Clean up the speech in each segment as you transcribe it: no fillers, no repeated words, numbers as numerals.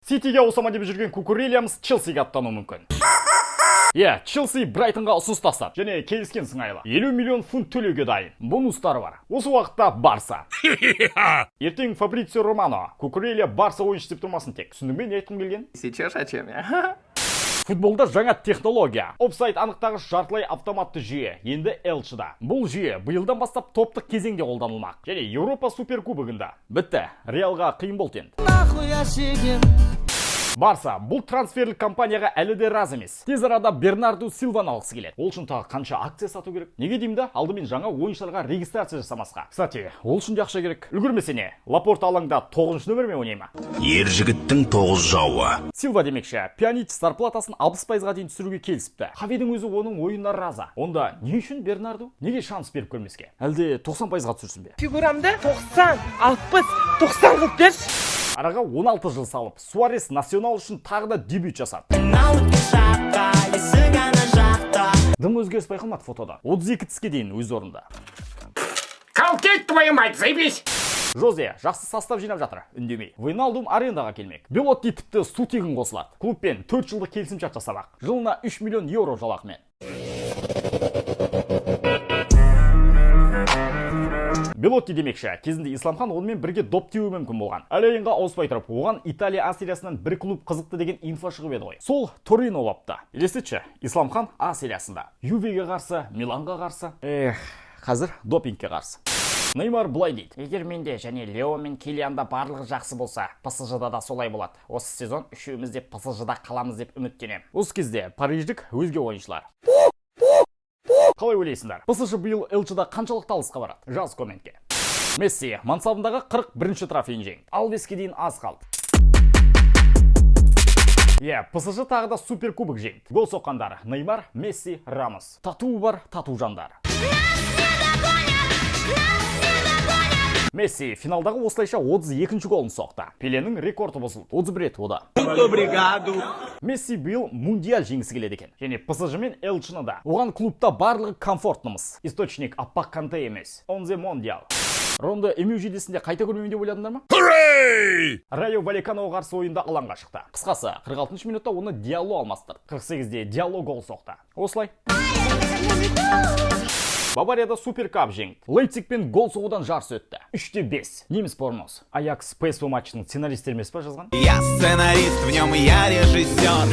Ситиге ауысама деп жүрген Кукурелямыз Челсиге аттануы мүмкін. Челси Брайтонға ұсыныс тастады және келіскен сыңайлы 50 миллион фунт төлеуге дайын. Бонустары бар. Осы уақытта Барса. Ертең Фабрицио Романо Кукурелия Барса ойыншы деп тұрмасын тек. Түсіндің бе, не айтқым келген? Сейчас о чем я? Футболда жаңа технология. Офсайд анықтағыш жартылай автоматты жүйе енді Элчыда. Бұл жүйе биылдан бастап топтық кезеңде қолданылмақ. Және Еуропа суперкубогында. Бітті. Реалға қиын болды енді. Барса бұл трансферлік компанияға әлі де разы емес. Тез арада Бернарду Силваны алғысы келеді. Ол үшін тағы қанша акция сату керек? Неге деймді? Алдымен жаңа ойыншыларға регистрация жасамасқа. Кстати, ол үшін де ақша керек. Үлгірмесе не? Лапорта алаңда 9-шы нөмірмен ойнай ма? Ер жігіттің 9 жауы. Силва демекші, Пьянич зарплатасын 60%-ға дейін түсіруге келісіпті. Хавидің өзі оның ойынына разы. Онда не үшін Бернарду? Неге шанс беріп көрмеске? Әлде 90%-ға түсірсін бе? Фигурамда 90, 60, 90 қылып берші. Араға 16 жыл салып, Суарес национал үшін тағы да дебют жасады. Дым өзгеріс байқалмады фотода. 32 тіске дейін өз орында. Колкеть твою мать, заебись! Жозе жақсы состав жинап жатыр, үндемей. Вейналдум арендаға келмек. Белотти тіпті су тегін қосылады. Клубпен 4 жылдық келісімшарт жасамақ. Жылына 3 миллион евро жалақымен. Белотти демекші, кезінде Исламхан онымен бірге доп теуі мүмкін болған. Әлейінға ауыспай тұрып, оған Италия А сериясынан бір клуб қызықты деген инфа шығып еді ғой. Сол Торино бапты. Елестетші, Исламхан А сериясында. Ювеге қарсы, Миланға қарсы. Қазір допингке қарсы. Неймар былай дейді. Егер менде және Лео мен Килианда барлығы жақсы болса, ПСЖ-да да солай болады. Осы сезон үшеуміз де ПСЖ-да қаламыз деп үміттенем. Осы кезде париждік өзге ойыншылар. Қалай ойлайсыңдар? ПСЖ биыл Элчыда қаншалықты алысқа барады? Жаз комментке. Месси мансабындағы 41-ші трофейін жеңді. Алвеске дейін аз қалды. ПСЖ тағы да суперкубок жеңді. Гол соққандар Неймар, Месси, Рамос. Тату бар, тату жандар. Месси финалдағы осылайша 32-ші голын соқты. Пеленің рекорды бұзылды. 31 рет ода. Месси биыл мундиаль жеңісі келеді екен. Және ПСЖ мен Элчыны да. Оған клубта барлығы комфорттымыз. Источник Аппақ Канте емес. Он зе мондиал. Ронды эмюжидесінде қайта көрмеймін деп ойладыңдар ма? Райо Валекановға қарсы ойында алаңға шықты. Қысқасы, 46 минутта оны Диалло алмастырды. 48-де Диалло гол соқты. Осылай. Баварияда суперкап жеңді. Лейпцигпен гол соғудан жарыс өтті. 3-5. Неміс Порнос. Аякс ПСВ матчының сценаристері емес па жазған? Я сценарист, в нем я режиссер.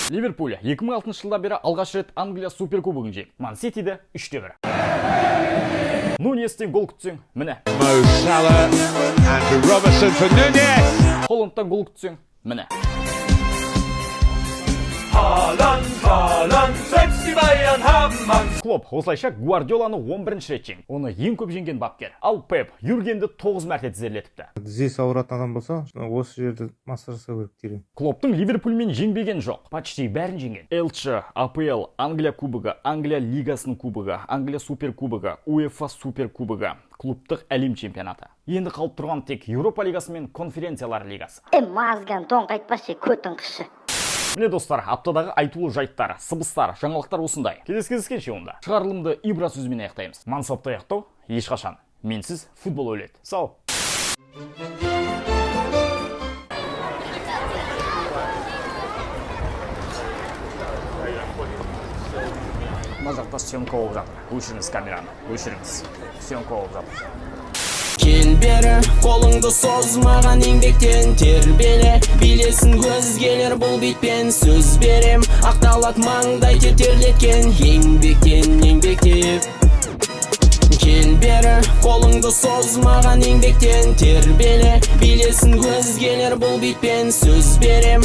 Ливерпуль 2006 жылдан бері алғаш рет Англия суперкубогын жеңді. Ман Ситиде 3-1. Нуньестен гол күтсең, міне. Холландтан гол күтсең, міне. Клоп осылайша Гвардиоланы 11-ші рет жеңді. Оны ең көп жеңген бапкер. Ал Пеп Юргенді 9 мәрте тізерлетіпті. Тізесі ауыратын адам болса, осы жерде массаж жасау керек деген. Клоптың Ливерпульмен жеңбеген жоқ. Почти бәрін жеңген. Элчы, АПЛ, Англия кубогы, Англия лигасының кубогы, Англия суперкубогы, УЕФА суперкубогы, клубтық әлем чемпионаты. Енді қалып тұрған тек Еуропа лигасы мен конференциялар лигасы. Мазган тоң қайтпасы көтін қышы. Міне достар, аптадағы айтулы жайттар, сыбыстар, жаңалықтар осындай. Кездескенше онда. Шығарылымды Ибра сөзімен аяқтаймыз. Мансапты аяқтау ешқашан. Менсіз футбол өледі. Сау. Мына жақта съемка болып жатыр. Өшіріңіз камераны. Өшіріңіз. Съемка болып жатыр. Кел бері, қолыңды соз маған еңбектен тербеле. Билесін өзгелер бұл битпен сөз берем. Ақталат маңдай тетерлеткен еңбектеп. Кел бері, қолыңды соз маған еңбектен тербеле. Билесін өзгелер бұл битпен сөз берем.